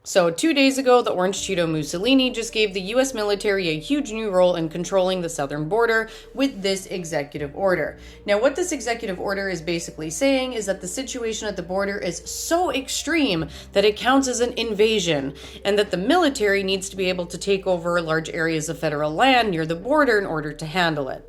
So 2 days ago, the Orange Cheeto Mussolini just gave the US military a huge new role in controlling the southern border with this executive order. Now, what this executive order is basically saying is that the situation at the border is so extreme that it counts as an invasion, and that the military needs to be able to take over large areas of federal land near the border in order to handle it.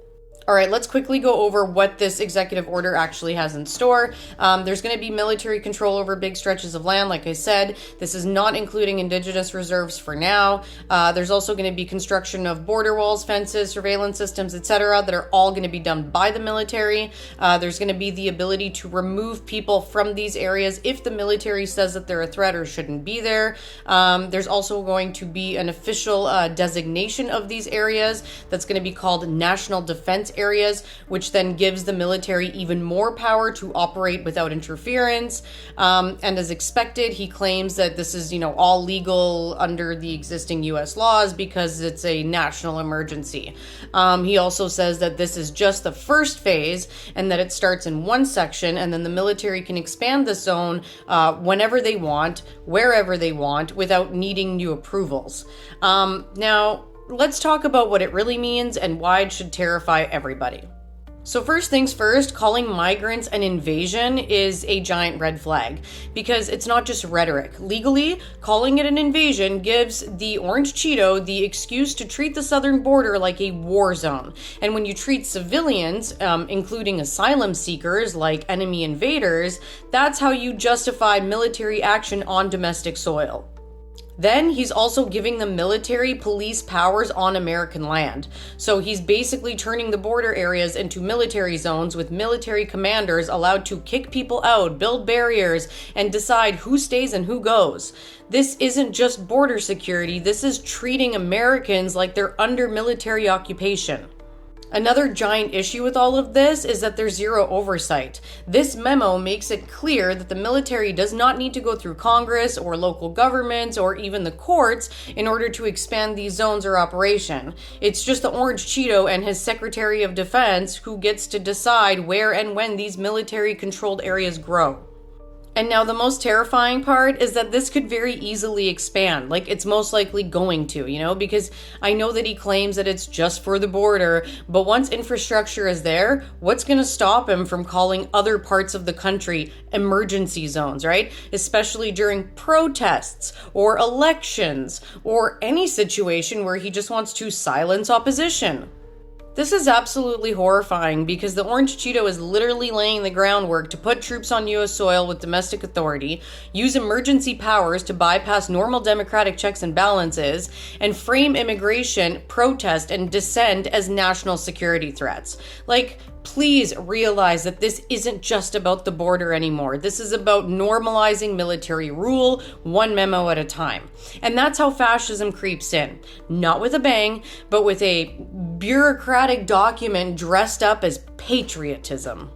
All right, let's quickly go over what this executive order actually has in store. There's going to be military control over big stretches of land, like I said. This is not including indigenous reserves for now. There's also going to be construction of border walls, fences, surveillance systems, etc., that are all going to be done by the military. There's going to be the ability to remove people from these areas if the military says that they're a threat or shouldn't be there. There's also going to be an official designation of these areas that's going to be called National Defense Areas, which then gives the military even more power to operate without interference. And as expected, he claims that this is, all legal under the existing US laws because it's a national emergency. He also says that this is just the first phase and that it starts in one section, and then the military can expand the zone whenever they want, wherever they want, without needing new approvals. Now, let's talk about what it really means and why it should terrify everybody. So first things first, calling migrants an invasion is a giant red flag because it's not just rhetoric. Legally, calling it an invasion gives the Orange Cheeto the excuse to treat the southern border like a war zone. And when you treat civilians, including asylum seekers, like enemy invaders, that's how you justify military action on domestic soil. Then he's also giving the military police powers on American land. So he's basically turning the border areas into military zones with military commanders allowed to kick people out, build barriers, and decide who stays and who goes. This isn't just border security, this is treating Americans like they're under military occupation. Another giant issue with all of this is that there's zero oversight. This memo makes it clear that the military does not need to go through Congress or local governments or even the courts in order to expand these zones or operation. It's just the Orange Cheeto and his Secretary of Defense who gets to decide where and when these military-controlled areas grow. And now the most terrifying part is that this could very easily expand, like it's most likely going to, because I know that he claims that it's just for the border, but once infrastructure is there, what's going to stop him from calling other parts of the country emergency zones, right? Especially during protests or elections or any situation where he just wants to silence opposition. This is absolutely horrifying because the Orange Cheeto is literally laying the groundwork to put troops on US soil with domestic authority, use emergency powers to bypass normal democratic checks and balances, and frame immigration, protest, and dissent as national security threats. Please realize that this isn't just about the border anymore. This is about normalizing military rule, one memo at a time. And that's how fascism creeps in. Not with a bang, but with a bureaucratic document dressed up as patriotism.